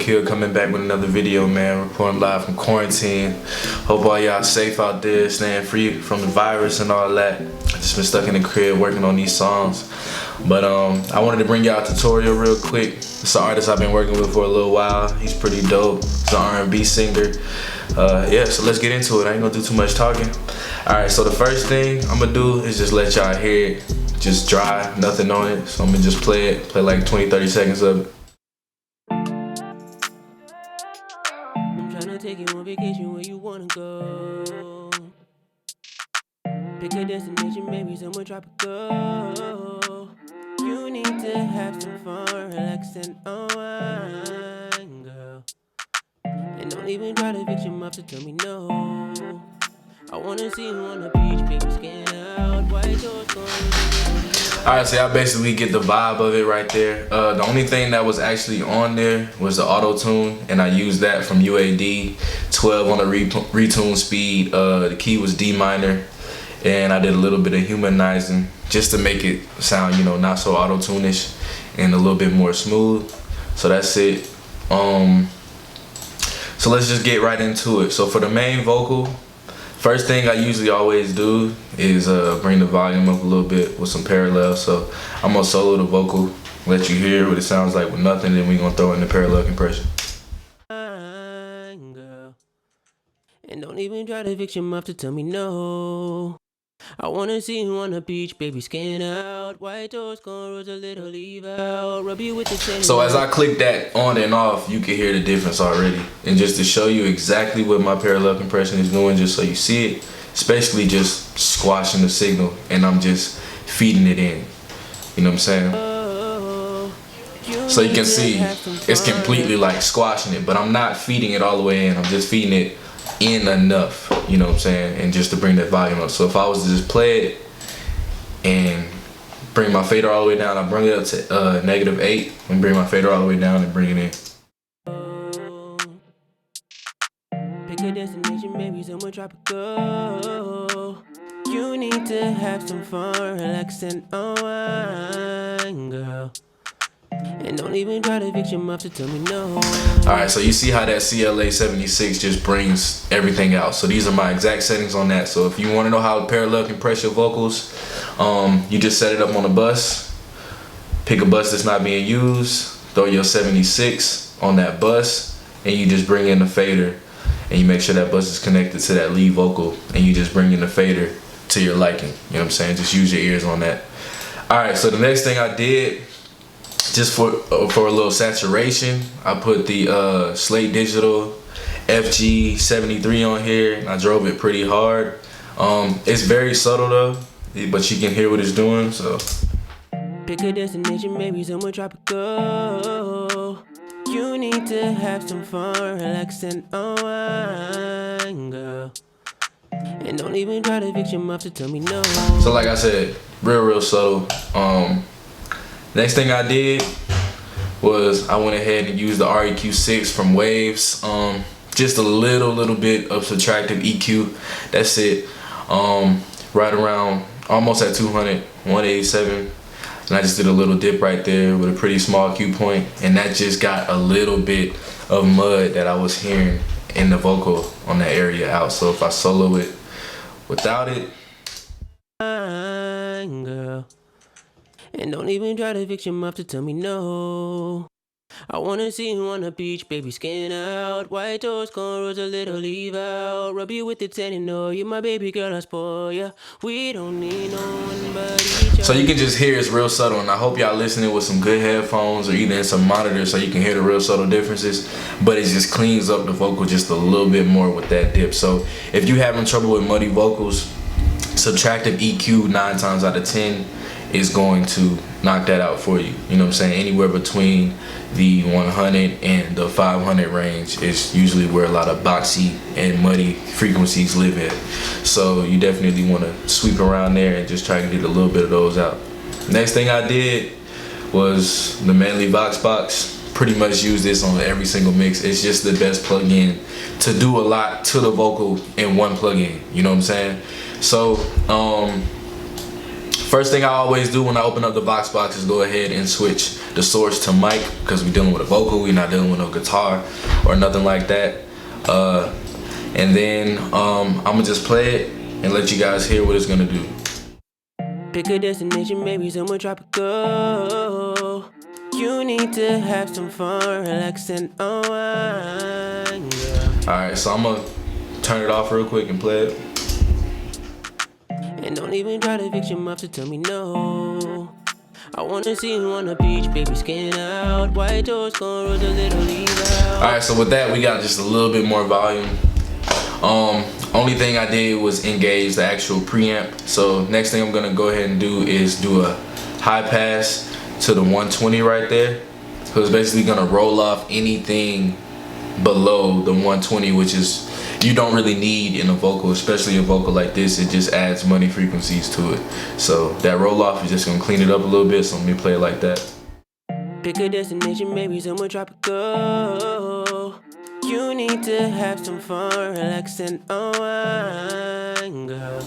K.I.L coming back with another video, man. Reporting live from quarantine. Hope all y'all safe out there, staying free from the virus and all that. Just been stuck in the crib working on these songs. But I wanted to bring y'all a tutorial real quick. It's an artist I've been working with for a little while. He's pretty dope. He's an R&B singer. Yeah, so let's get into it. I ain't gonna do too much talking. Alright, so the first thing I'm gonna do is just let y'all hear it. Just dry, nothing on it. So I'm gonna just play like 20-30 seconds of it. I'm trying to take you on vacation where you wanna go. Pick a destination, maybe somewhere tropical. You need to have some fun, relax and unwind, girl. And don't even try to fix your mouth to tell me no. I wanna see you on the beach, baby, skin out, white doors going. Alright, so y'all basically get the vibe of it right there. The only thing that was actually on there was the auto-tune, and I used that from UAD, 12 on the retune speed. The key was D minor, and I did a little bit of humanizing just to make it sound, you know, not so auto-tune-ish and a little bit more smooth. So that's it. So let's just get right into it. So for the main vocal, first thing I usually always do is bring the volume up a little bit with some parallel. So I'm gonna solo the vocal, let you hear what it sounds like with nothing, then we're gonna throw in the parallel compression. Girl. And don't even try to fix your mouth to tell me no. I wanna see you on the beach, baby, skin out, white toes, cornrows, a little leave out, rub you with the same. So as I click that on and off, you can hear the difference already. And just to show you exactly what my parallel compression is doing, just so you see it, especially just squashing the signal, and I'm just feeding it in. You know what I'm saying? So you can see it's completely like squashing it, but I'm not feeding it all the way in. I'm just feeding it in enough, you know what I'm saying, and just to bring that volume up. So if I was to just play it and bring my fader all the way down, I bring it up to -8 and bring my fader all the way down and bring it in. Pick a destination, maybe somewhere tropical. You need to have some fun, relax and unwind, girl. And don't even try to fix your mouth to tell me no. Alright, so you see how that CLA 76 just brings everything out. So these are my exact settings on that. So if you want to know how to parallel compress your vocals, you just set it up on a bus. Pick a bus that's not being used. Throw your 76 on that bus, and you just bring in the fader. And you make sure that bus is connected to that lead vocal, and you just bring in the fader to your liking. You know what I'm saying? Just use your ears on that. Alright, so the next thing I did, just for a little saturation, I put the Slate Digital FG73 on here, and I drove it pretty hard. It's very subtle though, but you can hear what it's doing. So pick a destination, maybe somewhere tropical. You need to have some fun, relax and unwind, girl. And don't even try to fix your mouth to tell me no. So like I said, real subtle. Next thing I did was I went ahead and used the REQ6 from Waves. Just a little bit of subtractive EQ. That's it. Right around almost at 200, 187. And I just did a little dip right there with a pretty small cue point, and that just got a little bit of mud that I was hearing in the vocal on that area out. So if I solo it without it, girl. And don't even try to fix your mouth to tell me no. I wanna see you on the beach, baby, skin out, white toes, cornrows, a little leave out, rub you with the tan and know you're my baby girl, I spoil ya. We don't need no one but each other. So you can just hear it's real subtle, and I hope y'all listening with some good headphones or even in some monitors so you can hear the real subtle differences, but it just cleans up the vocal just a little bit more with that dip. So if you having trouble with muddy vocals, subtractive EQ 9 times out of 10 is going to knock that out for you. You know what I'm saying? Anywhere between the 100 and the 500 range is usually where a lot of boxy and muddy frequencies live at. So you definitely want to sweep around there and just try to get a little bit of those out. Next thing I did was the Manly Vox Box. Pretty much use this on every single mix. It's just the best plugin to do a lot to the vocal in one plugin. You know what I'm saying? So First thing I always do when I open up the Vox box is go ahead and switch the source to mic, because we're dealing with a vocal, we're not dealing with no guitar or nothing like that. And then I'm gonna just play it and let you guys hear what it's gonna do. Pick a destination, maybe somewhere tropical. You need to have some fun, relax and unwind, girl. Alright, so I'm gonna turn it off real quick and play it. And don't even try to fix your mouth to tell me no. I wanna see you on the beach, baby, skin out. White toes, cornrows, a little leave out. Alright, so with that, we got just a little bit more volume. Only thing I did was engage the actual preamp. So next thing I'm gonna go ahead and do is do a high pass to the 120 right there. So it's basically gonna roll off anything below the 120, which is you don't really need in a vocal, especially a vocal like this. It just adds money frequencies to it. So that roll off is just gonna clean it up a little bit. So let me play it like that. Pick a destination, maybe somewhere tropical. You need to have some fun, relax and unwind, girl.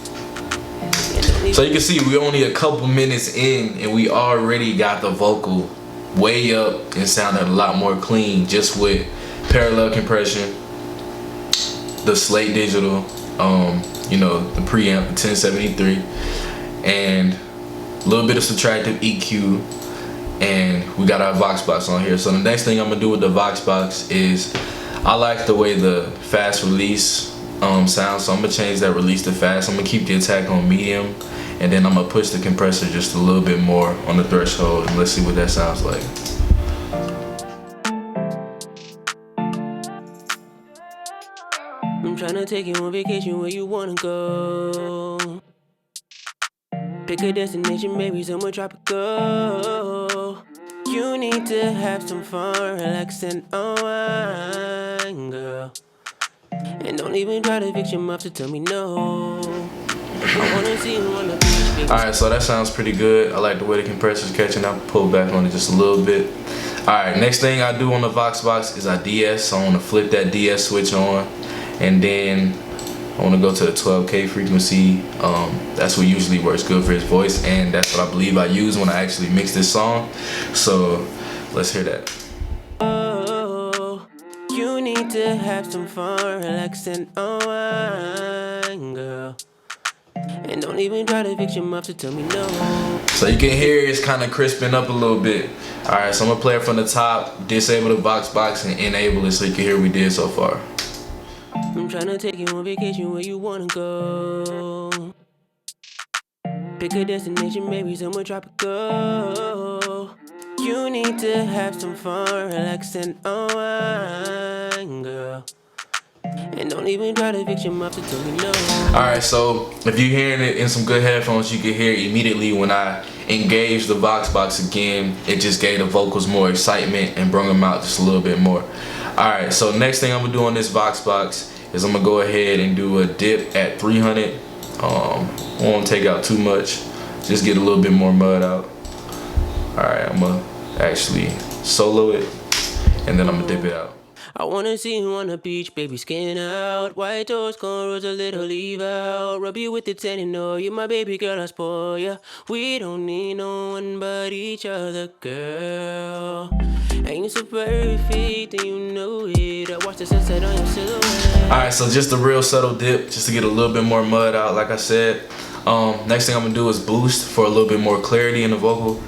So you can see we're only a couple minutes in and we already got the vocal way up and sounded a lot more clean just with parallel compression, the Slate Digital, you know, the preamp, the 1073, and a little bit of subtractive EQ, and we got our Vox box on here. So the next thing I'm gonna do with the Vox box is I like the way the fast release sounds, so I'm gonna change that release to fast. I'm gonna keep the attack on medium, and then I'm gonna push the compressor just a little bit more on the threshold, and let's see what that sounds like. I'm tryna take you on vacation where you wanna go. Pick a destination, maybe somewhere tropical. You need to have some fun, relax and unwind, girl. And don't even try to fix your mouth to tell me no. I wanna see you on the beach, baby. Alright, so that sounds pretty good. I like the way the compressor's catching. I'll pull back on it just a little bit. Alright, next thing I do on the Vox box is I DS. So I wanna flip that DS switch on, and then I wanna go to the 12K frequency. That's what usually works good for his voice, and that's what I believe I use when I actually mix this song. So let's hear that. Oh, you need to have some fun, relax and unwind, girl. And don't even try to fix your mouth to tell me no. So you can hear it's kind of crisping up a little bit. Alright, so I'm gonna play it from the top, disable the Vox box, and enable it so you can hear what we did so far. I'm tryna take you on vacation where you wanna go. Pick a destination, maybe somewhere tropical. You need to have some fun, relax and unwind, girl. And don't even try to fix your mouth to tell me no. Alright, so if you're hearing it in some good headphones, you can hear immediately when I engaged the Vox box again, it just gave the vocals more excitement and brought them out just a little bit more. Alright, so next thing I'm gonna do on this Vox box is I'm gonna go ahead and do a dip at 300. Won't take out too much, just get a little bit more mud out. Alright, I'm gonna actually solo it and then I'm gonna dip it out. I wanna see you on the beach, baby, skin out. White toes, cornrows, a little leave out. Rub you with the tan and know you my baby girl, I spoil ya. We don't need no one but each other, girl. And you so perfect and you know it. I watch the sunset on your silhouette. Alright, so just a real subtle dip, just to get a little bit more mud out, like I said. Next thing I'm gonna do is boost for a little bit more clarity in the vocal.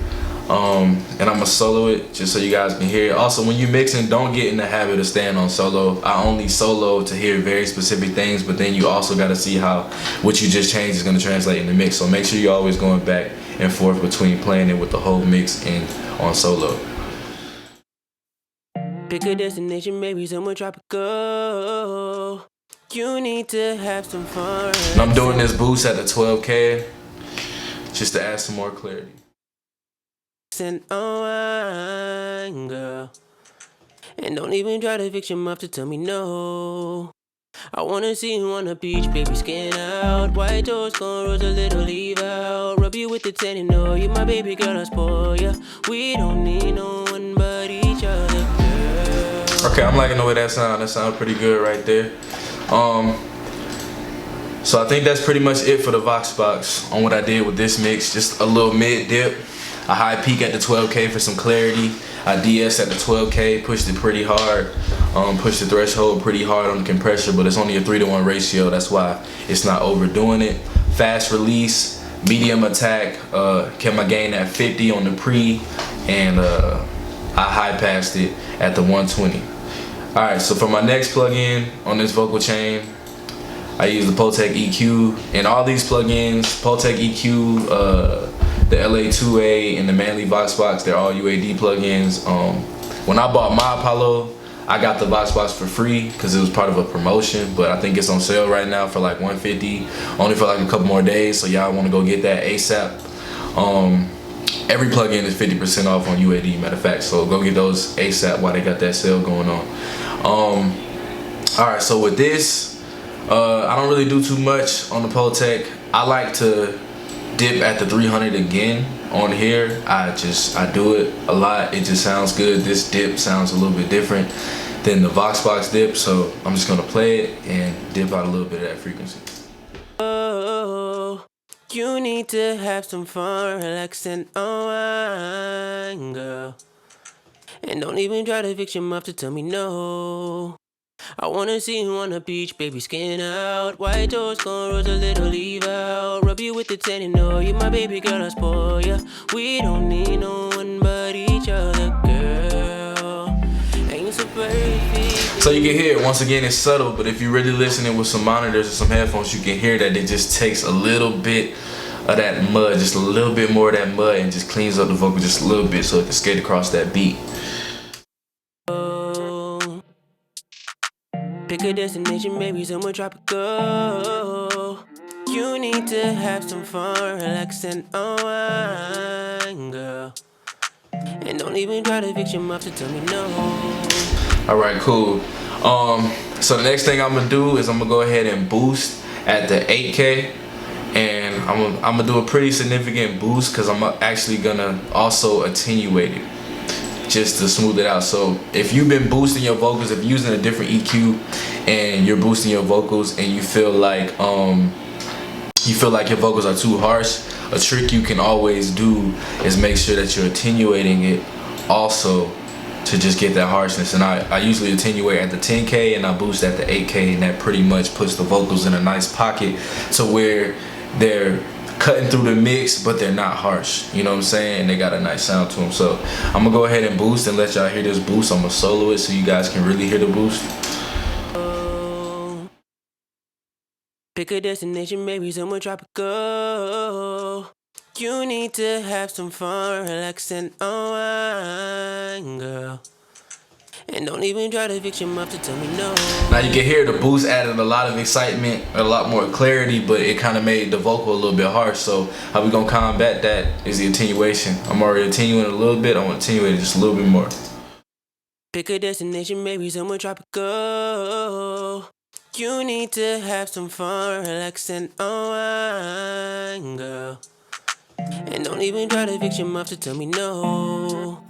And I'm gonna solo it just so you guys can hear it. Also, when you're mixing, don't get in the habit of staying on solo. I only solo to hear very specific things, but then you also gotta see how what you just changed is gonna translate in the mix. So make sure you're always going back and forth between playing it with the whole mix and on solo. Pick a destination, maybe somewhere tropical. You need to have some fun. And I'm doing this boost at the 12K just to add some more clarity. And unwind, girl. And don't even try to fix your mouth to tell me no. I wanna see you on the beach, baby, skin out. White toes, cornrows, a little leave out. Rub you with the tan and know you my baby girl, I spoil ya. We don't need no one but each other, girl. Okay, I'm liking the way that sounds. That sounds pretty good right there. So I think that's pretty much it for the Vox Box on what I did with this mix. Just a little mid dip, a high peak at the 12K for some clarity. I DS at the 12K, pushed it pretty hard, pushed the threshold pretty hard on the compressor, but it's only a 3-to-1 ratio. That's why it's not overdoing it. Fast release, medium attack, kept my gain at 50 on the pre, and I high passed it at the 120. All right, so for my next plugin on this vocal chain, I use the Pultec EQ, and all these plugins, Pultec EQ, the LA2A, and the Manly Vox Box, they're all UAD plugins. When I bought my Apollo, I got the Vox Box for free because it was part of a promotion, but I think it's on sale right now for like $150, only for like a couple more days, so y'all want to go get that ASAP. Every plugin is 50% off on UAD, matter of fact, so go get those ASAP while they got that sale going on. All right, so with this, I don't really do too much on the Pultec. I like to dip at the 300 again on here. I do it a lot. It just sounds good. This dip sounds a little bit different than the Vox Box dip, so I'm just gonna play it and dip out a little bit of that frequency. Oh, you need to have some fun, relax and unwind, girl. And don't even try to fix your mouth to tell me no. I wanna see you on the beach, baby, skin out. White toes, cornrows, a little leave out. Rub you with the tan and know you my baby girl, I spoil ya. We don't need no one but each other, girl. Ain't so perfect. So you can hear it, once again, it's subtle, but if you're really listening with some monitors or some headphones, you can hear that it just takes a little bit of that mud, just a little bit more of that mud, and just cleans up the vocal just a little bit so it can skate across that beat. Pick a destination, maybe somewhere tropical. You need to have some fun, relax and unwind, girl. And don't even try to fix your mouth to tell me no. All right, cool. So the next thing I'm gonna do is I'm gonna go ahead and boost at the 8K, and I'm gonna do a pretty significant boost because I'm actually gonna also attenuate it, just to smooth it out. So if you've been boosting your vocals, if you're using a different EQ and you're boosting your vocals and you feel like your vocals are too harsh, a trick you can always do is make sure that you're attenuating it also to just get that harshness. And I usually attenuate at the 10K and I boost at the 8K, and that pretty much puts the vocals in a nice pocket to where they're cutting through the mix, but they're not harsh. You know what I'm saying? And they got a nice sound to them. So I'm gonna go ahead and boost and let y'all hear this boost. I'm gonna solo it so you guys can really hear the boost. Pick a destination, maybe somewhere tropical. You need to have some fun, relax and unwind, girl. And don't even try to fix your mouth to tell me no. Now you can hear the boost added a lot of excitement, a lot more clarity, but it kind of made the vocal a little bit harsh. So how we gonna combat that is the attenuation. I'm already attenuating a little bit. I want to attenuate it just a little bit more. Pick a destination, maybe somewhere tropical. You need to have some fun, relax and unwind, girl. And don't even try to fix your mouth to tell me no.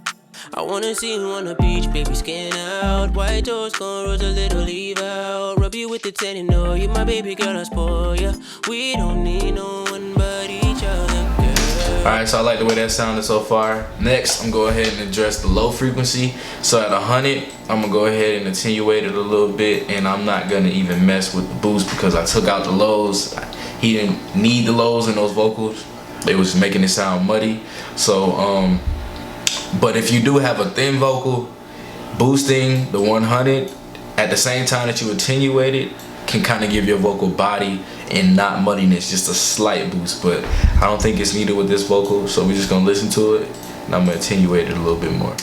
I wanna see you on the beach, baby, skin out. White toes, cornrows, a little leave out. Rub you with the tan and know you my baby girl, I spoil ya. We don't need no one but each other, girl. Alright, so I like the way that sounded so far. Next, I'm gonna go ahead and address the low frequency. So at 100, I'm gonna go ahead and attenuate it a little bit, and I'm not gonna even mess with the boost because I took out the lows. He didn't need the lows in those vocals. They was making it sound muddy. So but if you do have a thin vocal, boosting the 100 at the same time that you attenuate it can kind of give your vocal body and not muddiness, just a slight boost. But I don't think it's needed with this vocal, so we're just gonna listen to it and I'm gonna attenuate it a little bit more.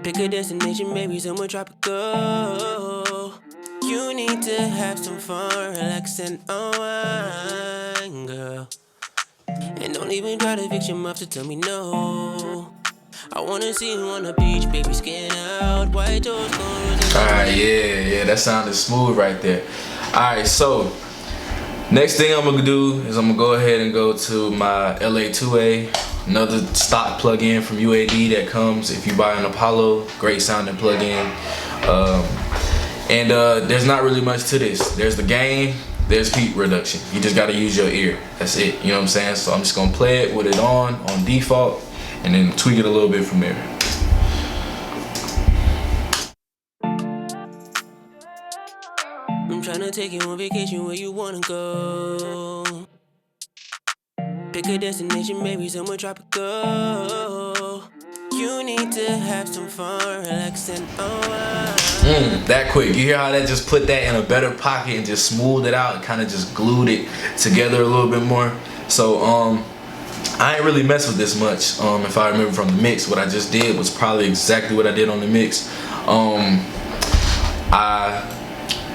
Pick a destination, maybe somewhere tropical. You need to have some fun, relax and unwind, girl. And don't even try to fix your mouth to tell me no. I wanna see you on the beach, baby, skin out. White toes, cornrows. Alright, yeah, that sounded smooth right there. Alright, so next thing I'm gonna do is I'm gonna go ahead and go to my LA2A, another stock plugin from UAD that comes if you buy an Apollo. Great sounding plugin. And there's not really much to this. There's the gain, there's peak reduction. You just gotta use your ear. That's it. You know what I'm saying? So I'm just gonna play it with it on default, and then tweak it a little bit from there. I'm tryna take you on vacation where you wanna go. Pick a destination, maybe somewhere tropical. You need to have some fun, relax and unwind. That quick. You hear how that just put that in a better pocket and just smoothed it out and kind of just glued it together a little bit more. So I ain't really messed with this much. If I remember from the mix, what I just did was probably exactly what I did on the mix. I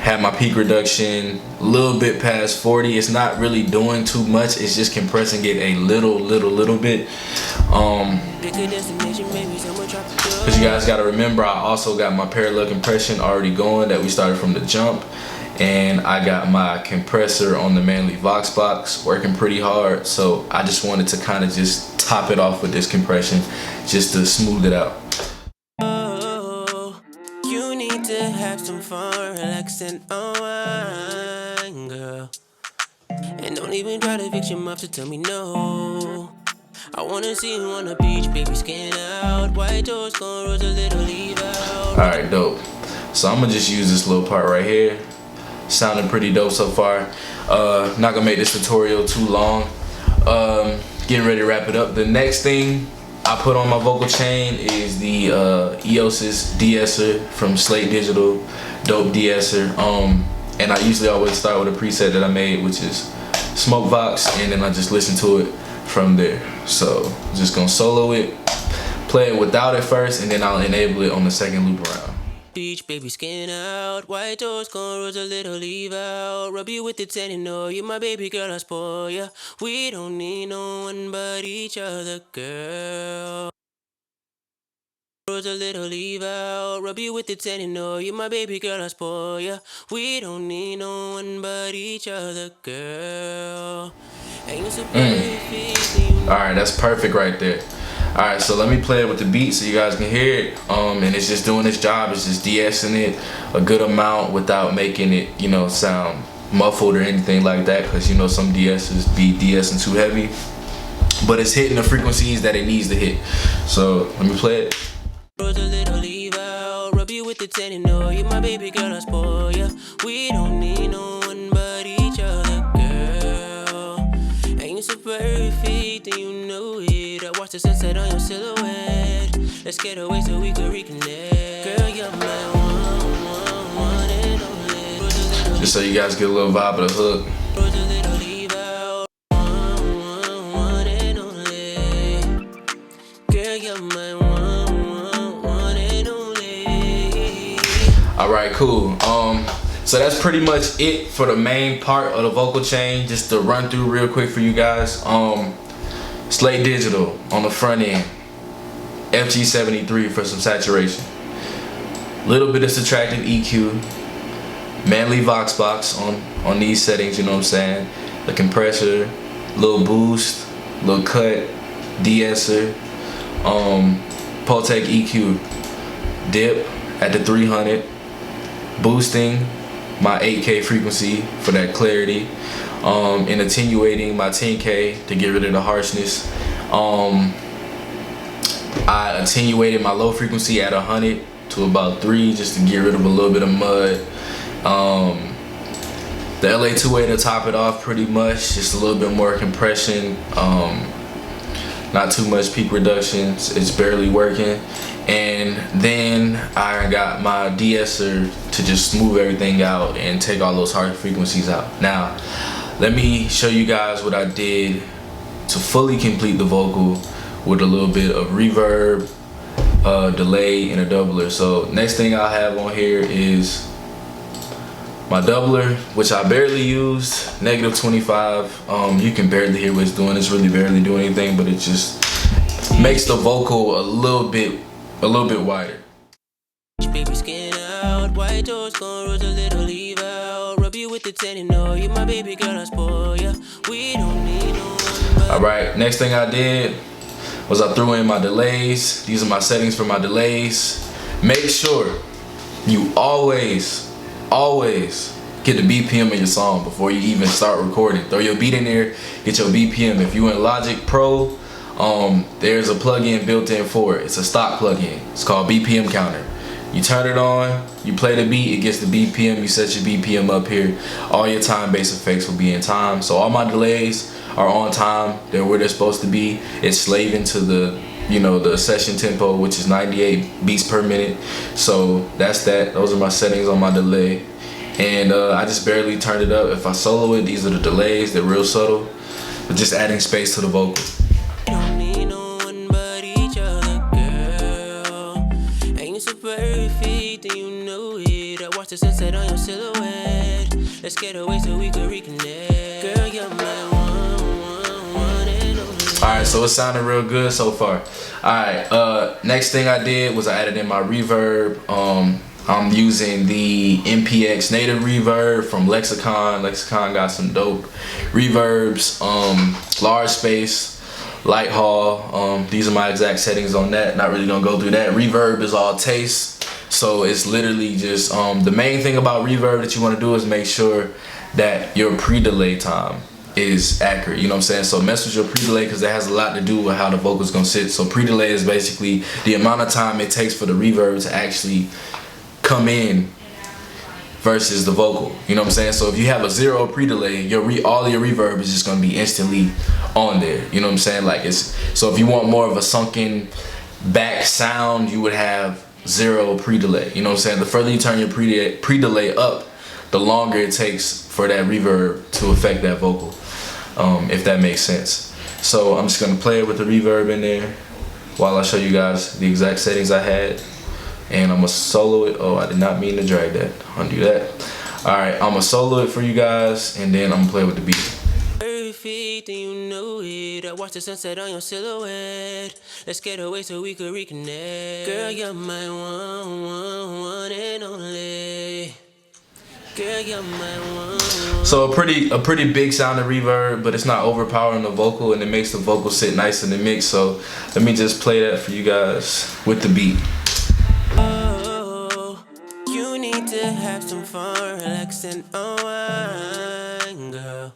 had my peak reduction a little bit past 40. It's not really doing too much. It's just compressing it a little bit. Because you guys got to remember, I also got my parallel compression already going that we started from the jump. And I got my compressor on the Manly Vox box working pretty hard. So I just wanted to kind of just top it off with this compression just to smooth it out. Have some fun, relax and unwind, girl. And don't even try to fix your mouth to tell me no. I wanna see you on the beach, baby, skin out. White toes, cornrows, a little leave out. Alright, dope. So I'm gonna just use this little part right here. Sounding pretty dope so far. Not gonna make this tutorial too long. Getting ready to wrap it up. The next thing I put on my vocal chain is the EOSys de-esser from Slate Digital, dope de-esser. And I usually always start with a preset that I made, which is Smoke Vox, and then I just listen to it from there. So just gonna solo it, play it without it first, and then I'll enable it on the second loop around. Beach, baby, skin out. White toes, cornrows, a little leave out. Rub you with the tan and know you my baby girl, I spoil ya. We don't need no one but each other, girl. A little leave out. Rub you with the tan and know you my baby girl, I spoil ya. We don't need no one but each other, girl. And you so perfect. Alright, that's perfect right there. Alright, so let me play it with the beat so you guys can hear it. And it's just doing its job. It's just de-essing it a good amount without making it, you know, sound muffled or anything like that. Because, you know, some de-essers be de-essing too heavy. But it's hitting the frequencies that it needs to hit. So let me play it. A little leave out. Rub you with the tan and know you my baby girl, I spoil ya. We don't need no one but each other, girl. And you so perfect and you know it. I watch the sunset on your silhouette. Let's get away so we can reconnect. Girl, you're my one and only. Just so you guys get a little vibe of the hook. A little leave out. One and only. Girl, you're my one and only. Alright, cool. So that's pretty much it for the main part of the vocal chain. Just to run through real quick for you guys. Slate Digital on the front end, FG73 for some saturation, little bit of subtractive EQ, Manly Vox box on these settings, you know what I'm saying, the compressor, little boost, little cut, de-esser, Pultec EQ, dip at the 300, boosting my 8K frequency for that clarity, and attenuating my 10K to get rid of the harshness. I attenuated my low frequency at 100 to about 3 just to get rid of a little bit of mud. The LA2A to top it off pretty much, just a little bit more compression, not too much peak reductions, it's barely working. And then I got my de-esser to just smooth everything out and take all those harsh frequencies out. Now, let me show you guys what I did to fully complete the vocal with a little bit of reverb, delay, and a doubler. So next thing I have on here is my doubler, which I barely used, -25. You can barely hear what it's doing. It's really barely doing anything, but it just makes the vocal a little bit wider. Baby, skin out. White toes, cornrows, a little leave out. Rub you with the tan and know you my baby girl, I spoil ya. We don't need no one. Alright, next thing I did was I threw in my delays. These are my settings for my delays. Make sure you always always get the BPM of your song before you even start recording. Throw your beat in there, get your BPM. If you in Logic Pro, there's a plugin built in for it. It's a stock plugin. It's called Bpm Counter. You turn it on, you play the beat, it gets the BPM, you set your BPM up here. All your time-based effects will be in time. So all my delays are on time. They're where they're supposed to be. It's slaving to the, you know, the session tempo, which is 98 beats per minute. So that's that. Those are my settings on my delay. And I just barely turned it up. If I solo it, these are the delays. They're real subtle, but just adding space to the vocal. Don't need no one but each other, girl. Ain't you so perfect, and you know it. I watch the sunset on your silhouette. Let's get away so we can reconnect. Girl, you're my one and only. Alright, so it sounded real good so far. Alright, next thing I did was I added in my reverb. I'm using the MPX native reverb from Lexicon. Lexicon got some dope reverbs. Large space, light haul. These are my exact settings on that. Not really gonna go through that. Reverb is all taste. So it's literally just, the main thing about reverb that you wanna do is make sure that your pre-delay time is accurate, you know what I'm saying? So mess with your pre-delay because that has a lot to do with how the vocal's gonna sit. So pre-delay is basically the amount of time it takes for the reverb to actually come in versus the vocal, you know what I'm saying? So if you have a 0 pre-delay, all your reverb is just gonna be instantly on there, you know what I'm saying? Like so if you want more of a sunken back sound, you would have 0 pre-delay, you know what I'm saying? The further you turn your pre-delay up, the longer it takes for that reverb to affect that vocal, if that makes sense. So I'm just gonna play it with the reverb in there while I show you guys the exact settings I had. And I'm gonna solo it. Oh, I did not mean to drag that. Undo that. Alright, I'm gonna solo it for you guys, and then I'm gonna play with the beat. Perfect, and you know it. I watch the sunset on your silhouette. Let's get away so we could reconnect. Girl, you're my one and only. Girl, you're my one. So a pretty big sounding reverb, but it's not overpowering the vocal, and it makes the vocal sit nice in the mix. So let me just play that for you guys with the beat. You need to have some fun, relax and unwind, girl.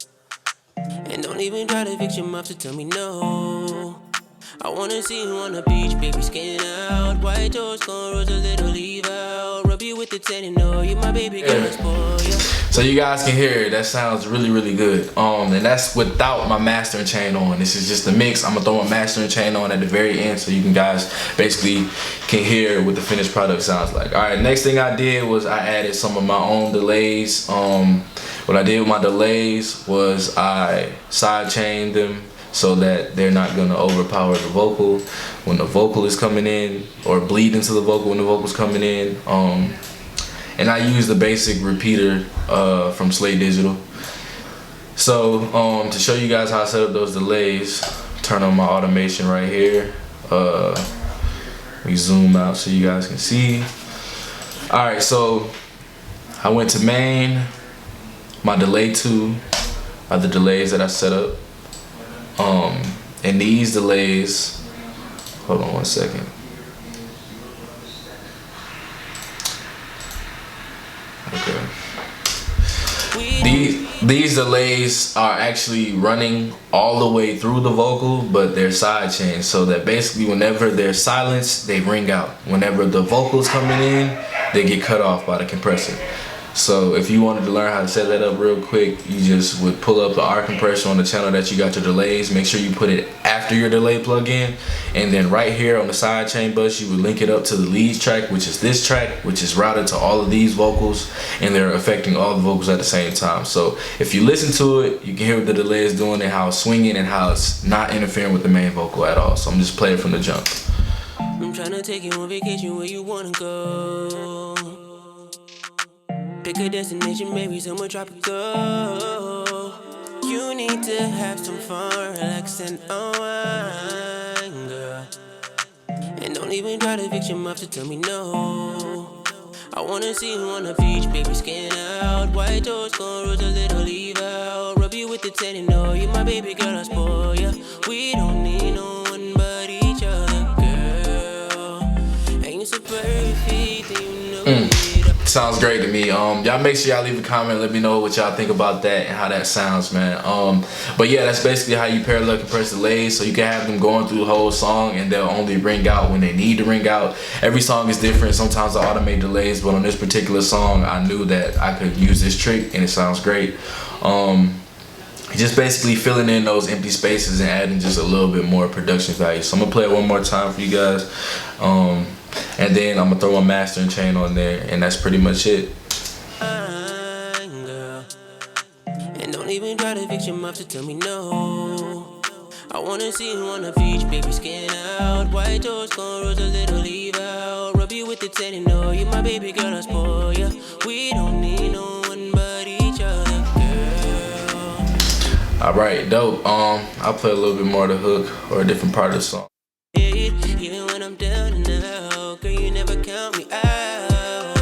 And don't even try to fix your mouth to tell me no. I wanna see you on the beach, baby, skin out. White toes, cornrows, a little leave out. Rub you with the tan and know you my baby girl, I spoil ya. So you guys can hear it. That sounds really, really good. And that's without my mastering chain on. This is just a mix. I'm gonna throw my mastering chain on at the very end so you can guys basically can hear what the finished product sounds like. All right, next thing I did was I added some of my own delays. What I did with my delays was I side chained them so that they're not gonna overpower the vocal when the vocal is coming in, or bleed into the vocal when the vocal's coming in. And I use the basic repeater from Slate Digital. So to show you guys how I set up those delays, turn on my automation right here. We zoom out so you guys can see. All right, so I went to main. My delay 2 are the delays that I set up. And these delays, hold on one second. Okay. These delays are actually running all the way through the vocal, but they're side chains, so that basically whenever they're silenced, they ring out. Whenever the vocal's coming in, they get cut off by the compressor. So if you wanted to learn how to set that up real quick, you just would pull up the R compressor on the channel that you got your delays. Make sure you put it after your delay plugin, and then right here on the side chain bus, you would link it up to the leads track, which is this track, which is routed to all of these vocals, and they're affecting all the vocals at the same time. So if you listen to it, you can hear what the delay is doing and how it's swinging and how it's not interfering with the main vocal at all. So I'm just playing from the jump. I'm trying to take you on vacation where you wanna go. Pick a destination, maybe somewhere tropical. You need to have some fun, relax and unwind, girl. And don't even try to fix your mouth to tell me no. I wanna see you on the beach, baby, skin out. White toes, cornrows, a little leave out. Rub you with the tan and know you my baby girl, I spoil ya. We don't need no one but each other, girl. Ain't you so perfect, and you know it. Sounds great to me. Y'all make sure y'all leave a comment. Let me know what y'all think about that and how that sounds, man. But yeah, that's basically how you parallel compress delays. So you can have them going through the whole song and they'll only ring out when they need to ring out. Every song is different. Sometimes I automate delays, but on this particular song, I knew that I could use this trick and it sounds great. Just basically filling in those empty spaces and adding just a little bit more production value. So I'm gonna play it one more time for you guys. And then I'm gonna throw a mastering chain on there, and that's pretty much it. Girl. And don't even try to fix your mouth to tell me no. I wanna see you on the beach, baby, skin out. White toes, cornrows, a little leave out. Rub you with the teddy, no, you my baby girl, I spoil ya. We don't need no one but each other, girl. Alright, dope. I'll play a little bit more of the hook or a different part of the song. Even when I'm down and out, girl, you never count me out.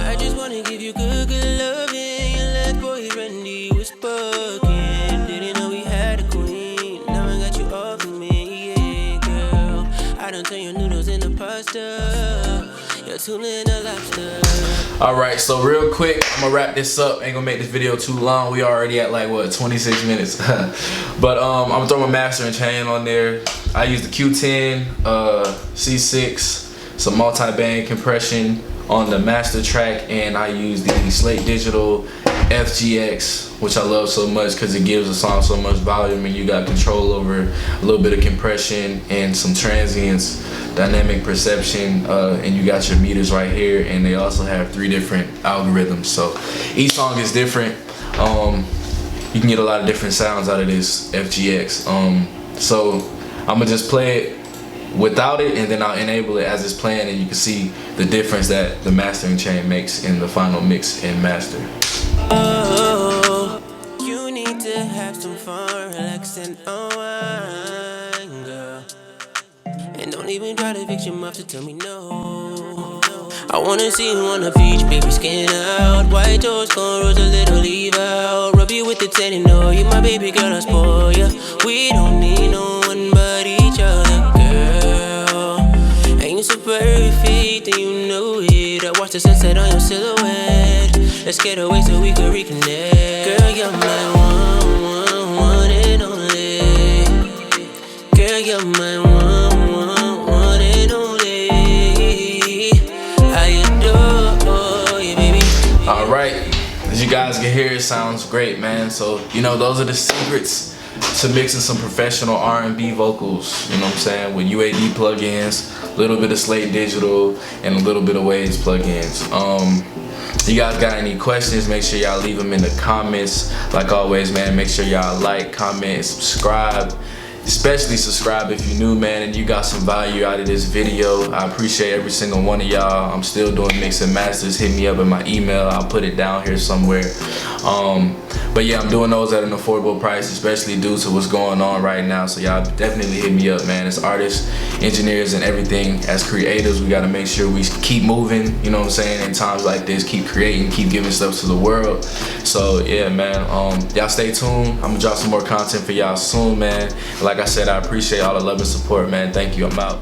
I just wanna give you good, good loving. Your last boyfriend, he was fucking. Didn't know we had a queen. Now I got you off of me, yeah, girl. I done turn your noodles into pasta. Your tuna and a lobster. Alright, so real quick, I'm gonna wrap this up. Ain't gonna make this video too long. We already at like what, 26 minutes. But I'm gonna throw my mastering chain on there. I use the Q10, C6, some multi-band compression on the master track, and I use the Slate Digital FGX, which I love so much because it gives the song so much volume and you got control over a little bit of compression and some transients, dynamic perception, and you got your meters right here, and they also have 3 different algorithms. So each song is different. You can get a lot of different sounds out of this FGX. So I'm gonna just play it without it, and then I'll enable it as it's playing, and you can see the difference that the mastering chain makes in the final mix and master. Oh, you need to have some fun, relax and unwind, girl. And don't even try to fix your mouth to tell me no. I wanna see you on the beach, baby, skin out. White toes, cornrows, a little leave out. Rub you with the teddy, no, you my baby girl, I spoil ya. We don't need no one but each other, girl. And you so perfect, and you know it. I watch the sunset on your silhouette. Let's get away so we can reconnect. Girl, you're my one and only. Girl, you're my one and only. I adore you, baby. Alright, as you guys can hear, it sounds great, man. So, you know, those are the secrets to mixing some professional R&B vocals, you know what I'm saying, with UAD plugins, a little bit of Slate Digital, and a little bit of Waves plugins. You guys got any questions, make sure y'all leave them in the comments. Like always, man, make sure y'all like, comment, subscribe. Especially subscribe if you're new, man, and you got some value out of this video. I appreciate every single one of y'all. I'm still doing mix and masters. Hit me up in my email. I'll put it down here somewhere. But yeah, I'm doing those at an affordable price, especially due to what's going on right now. So y'all definitely hit me up, man. As artists, engineers, and everything, as creators, we gotta make sure we keep moving, you know what I'm saying, in times like this, keep creating, keep giving stuff to the world. So yeah, man, y'all stay tuned. I'm gonna drop some more content for y'all soon, man. Like I said, I appreciate all the love and support, man. Thank you. I'm out.